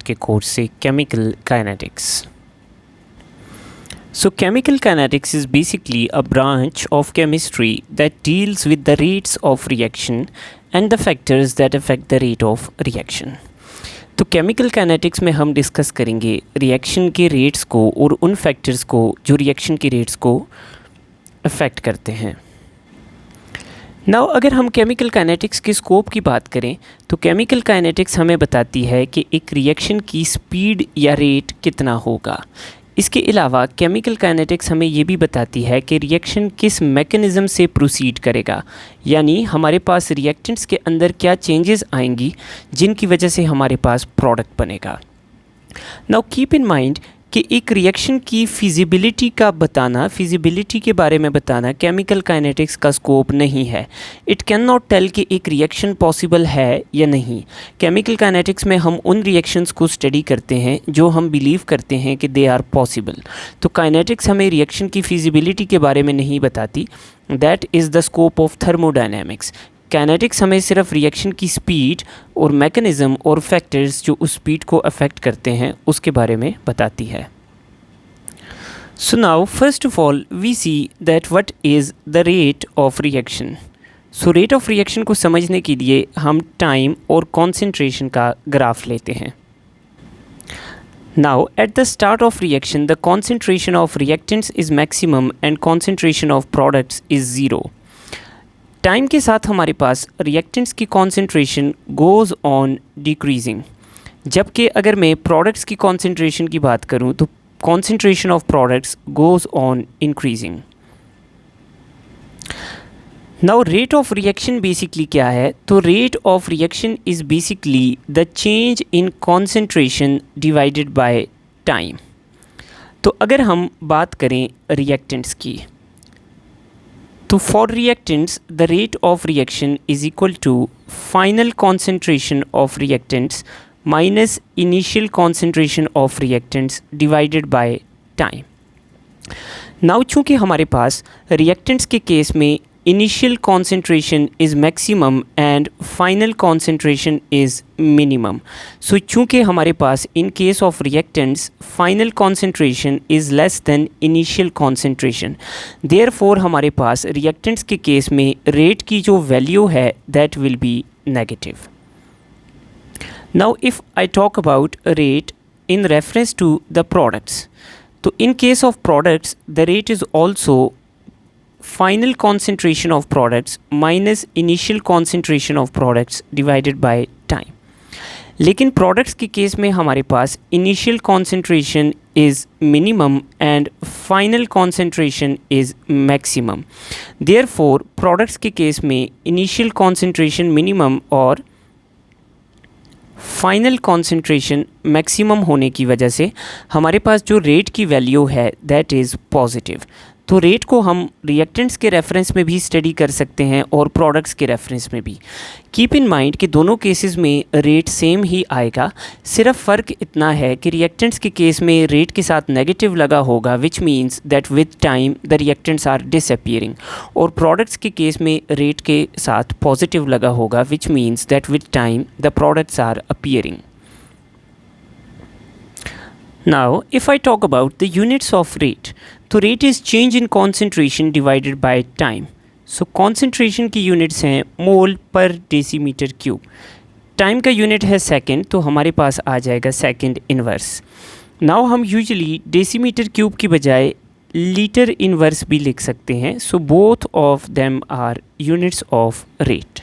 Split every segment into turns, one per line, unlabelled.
आपके कोर्स से chemical kinetics. So chemical kinetics is basically a branch of chemistry that deals with the rates of reaction and the factors that affect the rate of reaction. तो chemical kinetics में हम discuss करेंगे reaction के rates को और उन factors को जो रिएक्शन के रेट्स को अफेक्ट करते हैं। नाउ अगर हम केमिकल काइनेटिक्स के स्कोप की बात करें तो केमिकल काइनेटिक्स हमें बताती है कि एक रिएक्शन की स्पीड या रेट कितना होगा। इसके अलावा केमिकल काइनेटिक्स हमें ये भी बताती है कि रिएक्शन किस मैकेनिज़्म से प्रोसीड करेगा, यानी हमारे पास रिएक्टेंट्स के अंदर क्या चेंजेस आएंगी जिनकी वजह से हमारे पास प्रोडक्ट बनेगा। नाउ कीप इन माइंड कि एक रिएक्शन की फिजिबिलिटी के बारे में बताना केमिकल काइनेटिक्स का स्कोप नहीं है। इट कैन नॉट टेल कि एक रिएक्शन पॉसिबल है या नहीं। केमिकल काइनेटिक्स में हम उन रिएक्शंस को स्टडी करते हैं जो हम बिलीव करते हैं कि दे आर पॉसिबल। तो काइनेटिक्स हमें रिएक्शन की फिजिबिलिटी के बारे में नहीं बताती। That is the scope of thermodynamics. Kinetics हमें सिर्फ रिएक्शन की स्पीड और मैकेनिज़्म और फैक्टर्स जो उस स्पीड को अफेक्ट करते हैं उसके बारे में बताती है। So now first of all we see that what is the rate of reaction. So rate of reaction को समझने के लिए हम टाइम और कॉन्सेंट्रेशन का ग्राफ लेते हैं। Now at the start of reaction the concentration of reactants is maximum and concentration of products is 0. Time के साथ हमारे पास रिएक्टेंट्स की कॉन्सेंट्रेशन गोज़ ऑन डिक्रीजिंग, जबकि अगर मैं प्रोडक्ट्स की कॉन्सेंट्रेशन की बात करूं तो concentration of products goes on increasing. Now rate of reaction basically क्या है? तो rate of reaction is basically the change in concentration divided by time. तो अगर हम बात करें रिएक्टेंट्स की तो for reactants the rate of reaction is equal to final concentration of reactants minus initial concentration of reactants divided by time. Now चूँकि हमारे पास रिएक्टेंट्स के केस में initial concentration is maximum and final concentration is minimum. So चूँकि हमारे पास in case of reactants final concentration is less than initial concentration, therefore हमारे पास reactants के case में rate की जो value है that will be negative. Now if I talk about rate in reference to the products, तो in case of products the rate is also final concentration of products minus initial concentration of products divided by time. लेकिन products के case में हमारे पास initial concentration is minimum and final concentration is maximum. Therefore products के case में initial concentration minimum और final concentration maximum होने की वजह से हमारे पास जो रेट की वैल्यू है दैट इज़ पॉजिटिव। तो रेट को हम रिएक्टेंट्स के रेफरेंस में भी स्टडी कर सकते हैं और प्रोडक्ट्स के रेफरेंस में भी। कीप इन माइंड कि दोनों केसेस में रेट सेम ही आएगा, सिर्फ फ़र्क इतना है कि रिएक्टेंट्स के केस में रेट के साथ नेगेटिव लगा होगा which means that with time the reactants are disappearing, और प्रोडक्ट्स के केस में रेट के साथ पॉजिटिव लगा होगा which means that with time the products are appearing. Now if I talk about the units of rate, तो rate is change in concentration divided by time. So concentration की units हैं mole पर decimetre cube. Time का unit है second, तो हमारे पास आ जाएगा सेकेंड इन्वर्स। नाउ हम यूजुअली डेसीमीटर क्यूब की बजाय लीटर इन्वर्स भी लिख सकते हैं। So both of them are units of rate.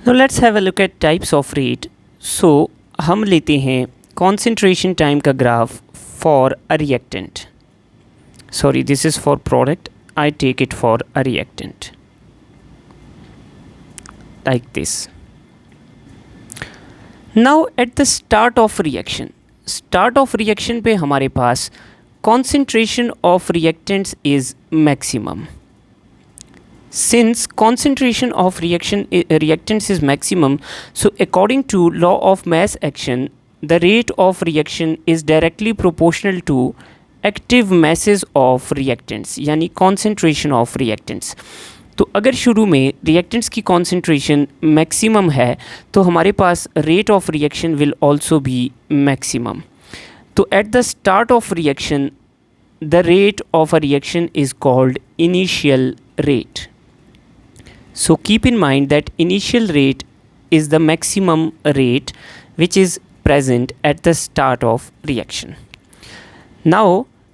Now let's have a look at types of rate. So हम लेते हैं कॉन्सेंट्रेशन टाइम का graph for a reactant. Sorry, this is for product, I take it for a reactant like this. Now at the start of reaction पे हमारे पास concentration of reactants is maximum. Since concentration of reactants is maximum, so according to law of mass action, the rate of reaction is directly proportional to active masses of reactants, यानी concentration of reactants. तो अगर शुरू में reactants की concentration maximum है तो हमारे पास rate of reaction will also be maximum. तो at the start of reaction the rate of a reaction is called initial rate. So keep in mind that initial rate is the maximum rate which is present at the start of reaction. Now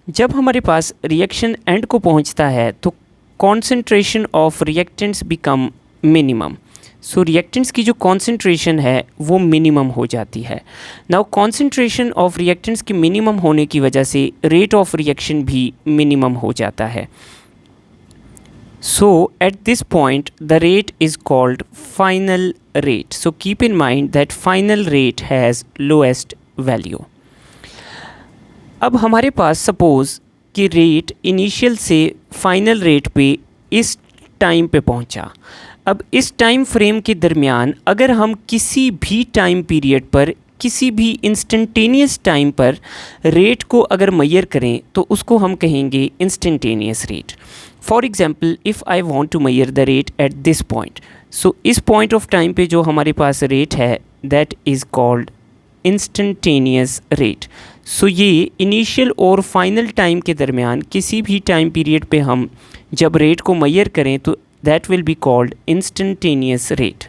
जब हमारे पास reaction end को पहुंचता है तो concentration of reactants become minimum. So reactants की जो concentration है वो मिनिमम हो जाती है. नाउ कॉन्सेंट्रेशन ऑफ रिएक्टेंट्स की मिनिमम होने की वजह से रेट ऑफ रिएक्शन भी मिनिमम हो जाता है. So at this point the rate is called final rate. So keep in mind that final rate has lowest value. अब हमारे पास सपोज़ कि रेट इनिशियल से फाइनल रेट पे इस टाइम पे पहुंचा. अब इस टाइम फ्रेम के दरमियान अगर हम किसी भी टाइम पीरियड पर किसी भी इंस्टेंटेनियस टाइम पर रेट को अगर मेजर करें तो उसको हम कहेंगे instantaneous rate. For example if I want to measure the rate at this point, so इस पॉइंट ऑफ टाइम पे जो हमारे पास रेट है that is called instantaneous rate. So ये इनिशियल और फाइनल टाइम के दरमियान किसी भी टाइम पीरियड पे हम जब रेट को मेजर करें तो that will be called instantaneous rate.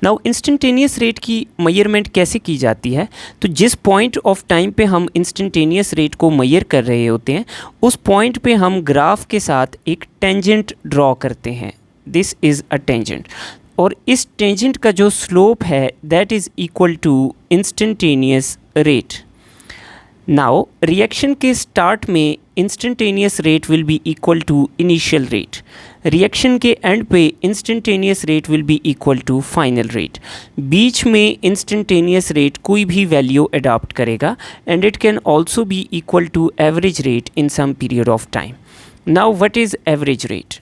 Now instantaneous rate की measurement कैसे की जाती है? तो जिस point of time पे हम instantaneous rate को measure कर रहे होते हैं उस point पे हम ग्राफ के साथ एक tangent draw करते हैं. This is a tangent. और इस tangent का जो slope है that is equal to instantaneous rate. Now reaction के start में instantaneous rate will be equal to initial rate. Reaction के एंड पे instantaneous rate will be equal to final rate. बीच में इंस्टेंटेनियस रेट कोई भी वैल्यू अडॉप्ट करेगा and it can also be equal to average rate in some period of time. Now what is average rate?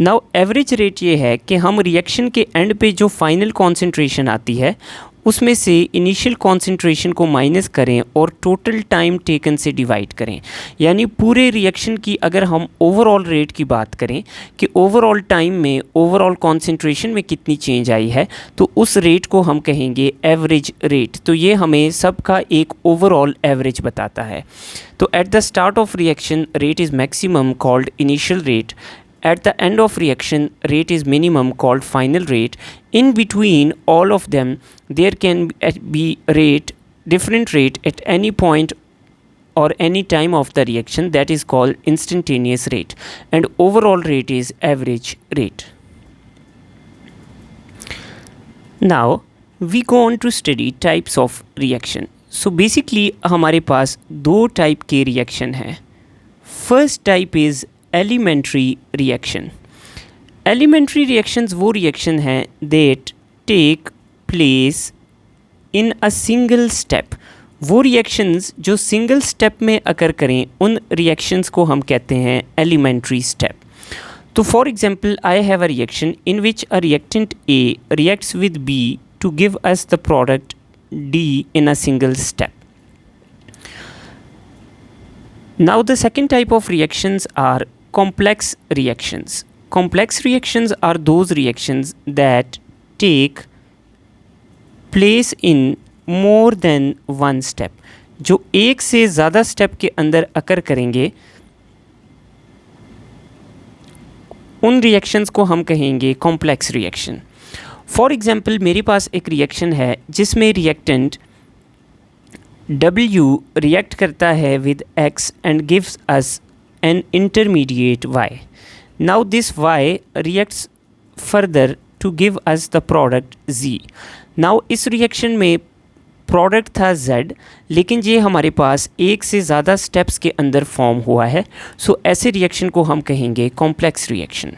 Now average rate ये है कि हम reaction के एंड पे जो फाइनल कॉन्सेंट्रेशन आती है उसमें से इनिशियल कॉन्सेंट्रेशन को माइनस करें और टोटल टाइम टेकन से डिवाइड करें. यानी पूरे रिएक्शन की अगर हम ओवरऑल रेट की बात करें कि ओवरऑल टाइम में ओवरऑल कॉन्सेंट्रेशन में कितनी चेंज आई है तो उस रेट को हम कहेंगे एवरेज रेट. तो ये हमें सबका एक ओवरऑल एवरेज बताता है. तो at the start of reaction rate is maximum called initial rate. At the end of reaction, rate is minimum called final rate. In between all of them, there can be different rate at any point or any time of the reaction that is called instantaneous rate. And overall rate is average rate. Now, we go on to study types of reaction. So basically, हमारे पास दो type के reaction हैं. First type is elementary reaction. Elementary reactions वो reaction हैं that take place in a single step. वो reactions जो single step में अकर करें उन reactions को हम कहते हैं elementary step. तो for example I have a reaction in which a reactant A reacts with B to give us the product D in a single step. Now the second type of reactions are complex reactions. Complex reactions are those reactions that take place in more than one step. जो एक से ज़्यादा step के अंदर अकर करेंगे उन reactions को हम कहेंगे कॉम्प्लेक्स रिएक्शन. फॉर एग्जांपल मेरे पास एक रिएक्शन है जिसमें रिएक्टेंट W रिएक्ट करता है with X and gives us an intermediate Y. Now this Y reacts further to give us the product Z. Now इस रिएक्शन में प्रोडक्ट था Z लेकिन ये हमारे पास एक से ज़्यादा स्टेप्स के अंदर फॉर्म हुआ है. सो ऐसे रिएक्शन को हम कहेंगे complex reaction.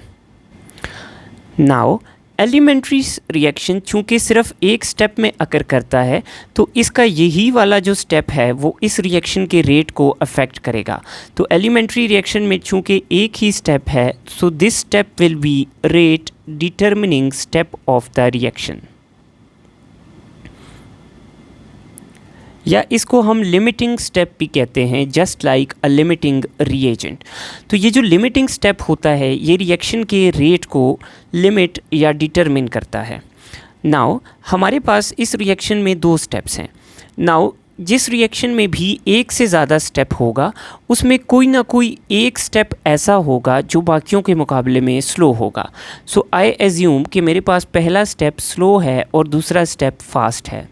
Now elementary reaction चूँकि सिर्फ एक स्टेप में अकर करता है तो इसका यही वाला जो स्टेप है वो इस रिएक्शन के रेट को अफेक्ट करेगा. तो एलिमेंट्री रिएक्शन में चूँकि एक ही स्टेप है so this step will be rate determining step of the reaction. या इसको हम लिमिटिंग स्टेप भी कहते हैं, just like a limiting reagent. तो ये जो लिमिटिंग स्टेप होता है ये रिएक्शन के रेट को लिमिट या डिटरमिन करता है। नाउ हमारे पास इस रिएक्शन में दो स्टेप्स हैं। नाउ जिस रिएक्शन में भी एक से ज़्यादा स्टेप होगा उसमें कोई ना कोई एक स्टेप ऐसा होगा जो बाकियों के मुकाबले में स्लो होगा। सो आई एज्यूम कि मेरे पास पहला स्टेप स्लो है और दूसरा स्टेप फास्ट है।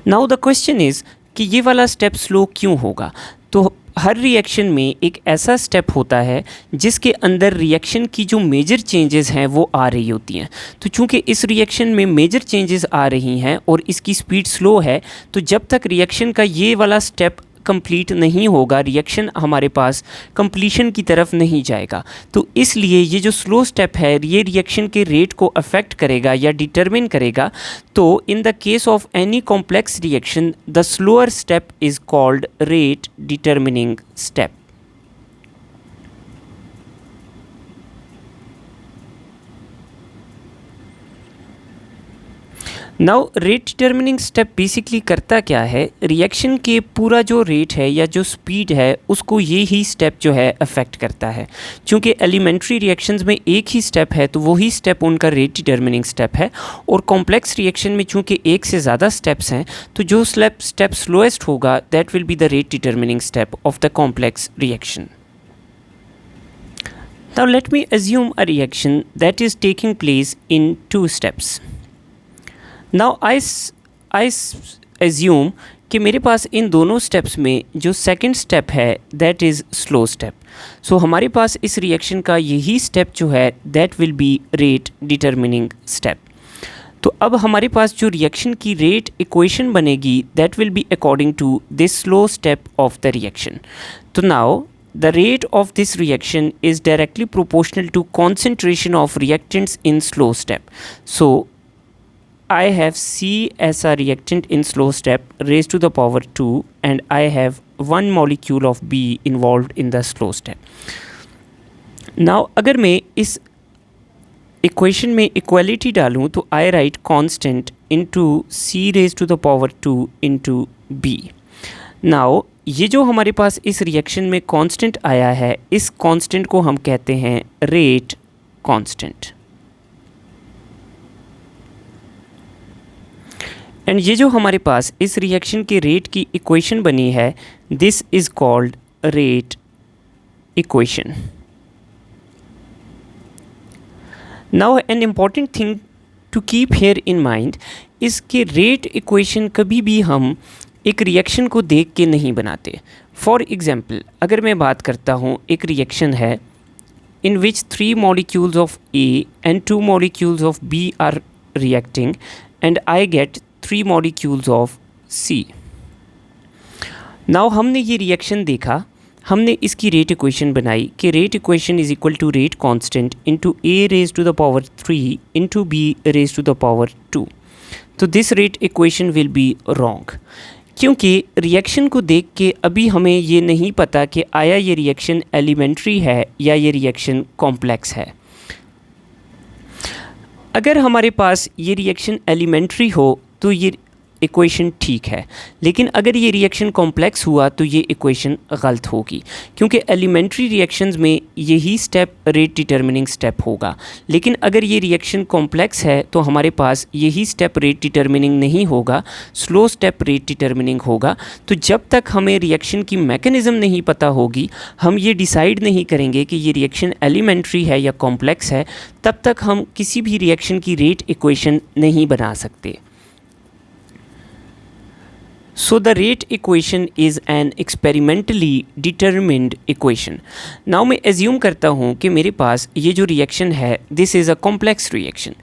नाउ द क्वेश्चन इज़ कि ये वाला स्टेप स्लो क्यों होगा। तो हर रिएक्शन में एक ऐसा स्टेप होता है जिसके अंदर रिएक्शन की जो मेजर चेंजेस हैं वो आ रही होती हैं। तो चूंकि इस रिएक्शन में मेजर चेंजेस आ रही हैं और इसकी स्पीड स्लो है, तो जब तक रिएक्शन का ये वाला स्टेप कंप्लीट नहीं होगा रिएक्शन हमारे पास कंप्लीशन की तरफ नहीं जाएगा। तो इसलिए ये जो स्लो स्टेप है ये रिएक्शन के रेट को अफेक्ट करेगा या डिटरमिन करेगा। तो in the case of any complex reaction the slower step is called rate determining step. Now rate determining step basically करता क्या है, रिएक्शन के पूरा जो रेट है या जो स्पीड है उसको ये ही स्टेप जो है अफेक्ट करता है। चूँकि एलिमेंट्री रिएक्शंस में एक ही स्टेप है तो वही स्टेप उनका रेट डिटर्मिनिंग स्टेप है, और कॉम्प्लेक्स रिएक्शन में चूँकि एक से ज़्यादा स्टेप्स हैं तो जो स्टेप स्लोएस्ट होगा that will be the rate determining step of the complex reaction. Now let me assume a reaction that is taking place in two steps. Now I assume कि मेरे पास इन दोनों स्टेप्स में जो second step है that is slow step. So हमारे पास इस reaction का यही स्टेप जो है that will be rate determining step. तो अब हमारे पास जो रिएक्शन की रेट इक्वेशन बनेगी that will be according to this slow step of the reaction. तो now the rate of this reaction is directly proportional to concentration of reactants in slow step. So I have C as a reactant in slow step raised to the power 2 and I have one molecule of B involved in the slow step. Now अगर मैं इस equation में equality डालूँ तो I write constant into C raised to the power 2 into B. Now ये जो हमारे पास इस रिएक्शन में कांस्टेंट आया है इस कांस्टेंट को हम कहते हैं रेट कांस्टेंट, एंड ये जो हमारे पास इस रिएक्शन के रेट की इक्वेशन बनी है this is called rate equation. Now an important thing to keep here in mind, इसके रेट इक्वेशन कभी भी हम एक रिएक्शन को देख के नहीं बनाते। फॉर एग्ज़ाम्पल अगर मैं बात करता हूँ एक रिएक्शन है in which 3 molecules of A and 2 molecules of B are reacting and I get 3 molecules of C। Now हमने ये रिएक्शन देखा, हमने इसकी रेट इक्वेशन बनाई कि rate equation is equal to rate constant into A raise to the power 3 into B raise to the power 2। तो this rate equation will be wrong, क्योंकि reaction को देख के अभी हमें ये नहीं पता कि आया ये रिएक्शन एलिमेंट्री है या ये रिएक्शन कॉम्प्लेक्स है। अगर हमारे पास ये रिएक्शन एलिमेंट्री हो तो ये इक्वेशन ठीक है, लेकिन अगर ये रिएक्शन कॉम्प्लेक्स हुआ तो ये इक्वेशन गलत होगी, क्योंकि एलिमेंट्री रिएक्शंस में यही स्टेप रेट डिटर्मिनिंग स्टेप होगा। लेकिन अगर ये रिएक्शन कॉम्प्लेक्स है तो हमारे पास यही स्टेप रेट डिटर्मिनिंग नहीं होगा, स्लो स्टेप रेट डिटर्मिनिंग होगा। तो जब तक हमें रिएक्शन की मैकेनिज़्म नहीं पता होगी, हम ये डिसाइड नहीं करेंगे कि ये रिएक्शन एलिमेंट्री है या कॉम्प्लेक्स है, तब तक हम किसी भी रिएक्शन की रेट इक्वेशन नहीं बना सकते। So the rate equation is an experimentally determined equation. Now मैं assume करता हूँ कि मेरे पास ये जो रिएक्शन है this is a complex reaction.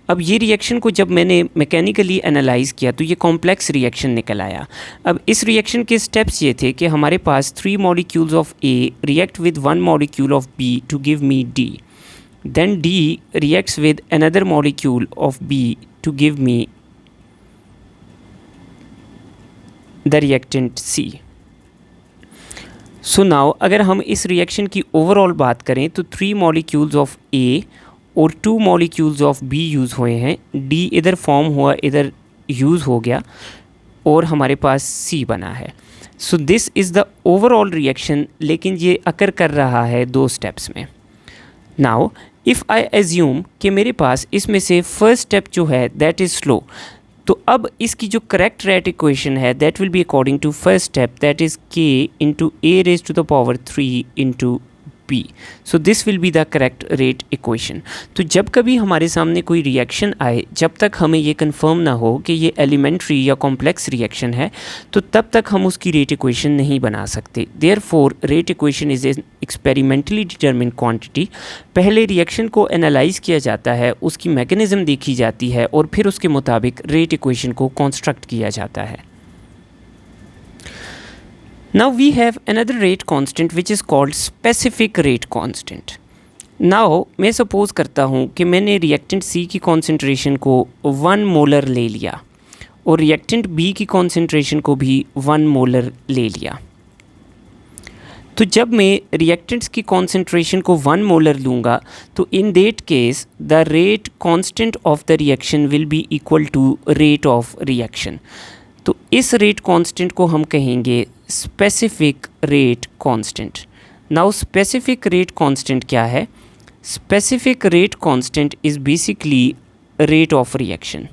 अब ये रिएक्शन को जब मैंने मैकेनिकली एनालाइज़ किया तो ये कॉम्प्लेक्स रिएक्शन निकल आया। अब इस रिएक्शन के स्टेप्स ये थे कि हमारे पास 3 molecules of A react with 1 molecule of B to give me D. Then D reacts with another molecule of B to give me the reactant C. So now अगर हम इस रिएक्शन की overall बात करें तो 3 molecules ऑफ A और 2 molecules of B use हुए हैं। D इधर फॉर्म हुआ, इधर यूज़ हो गया। और हमारे पास C बना है। So this is the overall reaction, लेकिन ये अकर कर रहा है 2 स्टेप्स में। नाउ इफ़ आई एज्यूम कि मेरे पास इसमें से फर्स्ट स्टेप जो है दैट इज़ स्लो, तो अब इसकी जो करेक्ट रेट इक्वेशन है that will be according to first step, that is k into A raise to the power 3 into b। So this will be the correct rate equation. तो जब कभी हमारे सामने कोई रिएक्शन आए, जब तक हमें ये कंफर्म ना हो कि ये एलिमेंट्री या कॉम्प्लेक्स रिएक्शन है, तो तब तक हम उसकी रेट इक्वेशन नहीं बना सकते। Therefore rate equation is an experimentally determined quantity. पहले रिएक्शन को एनालाइज किया जाता है, उसकी मैकेनिज्म देखी जाती है और फिर उसके मुताबिक रेट इक्वेशन को कंस्ट्रक्ट किया जाता है। Now we have another rate constant which is called specific rate constant. Now मैं सपोज करता हूँ कि मैंने रिएक्टेंट C की कॉन्सेंट्रेशन को 1 मोलर ले लिया और रिएक्टेंट B की कॉन्सेंट्रेशन को भी 1 मोलर ले लिया। तो जब मैं रिएक्टेंट्स की कॉन्सेंट्रेशन को 1 मोलर लूँगा तो in that case the rate constant of the reaction will be equal to rate of reaction. तो इस रेट कांस्टेंट को हम कहेंगे specific rate constant. Now specific rate constant क्या है? Specific rate constant is basically rate of reaction.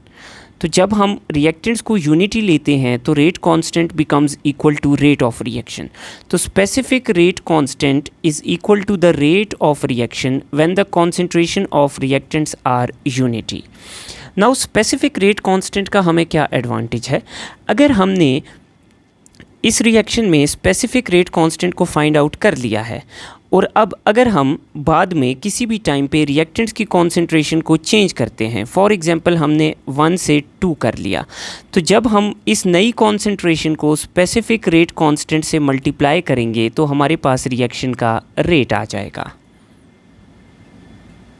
तो जब हम रिएक्टेंट्स को यूनिटी लेते हैं तो rate constant becomes equal to rate of reaction. तो specific rate constant is equal to the rate of reaction when the concentration of reactants are unity. Now specific rate constant का हमें क्या advantage है? अगर हमने इस रिएक्शन में specific rate constant को फाइंड आउट कर लिया है और अब अगर हम बाद में किसी भी टाइम पे रिएक्टेंट्स की कॉन्सेंट्रेशन को चेंज करते हैं, फॉर एग्जांपल हमने 1 से 2 कर लिया, तो जब हम इस नई कॉन्सेंट्रेशन को स्पेसिफिक रेट कांस्टेंट से मल्टीप्लाई करेंगे तो हमारे पास रिएक्शन का रेट आ जाएगा।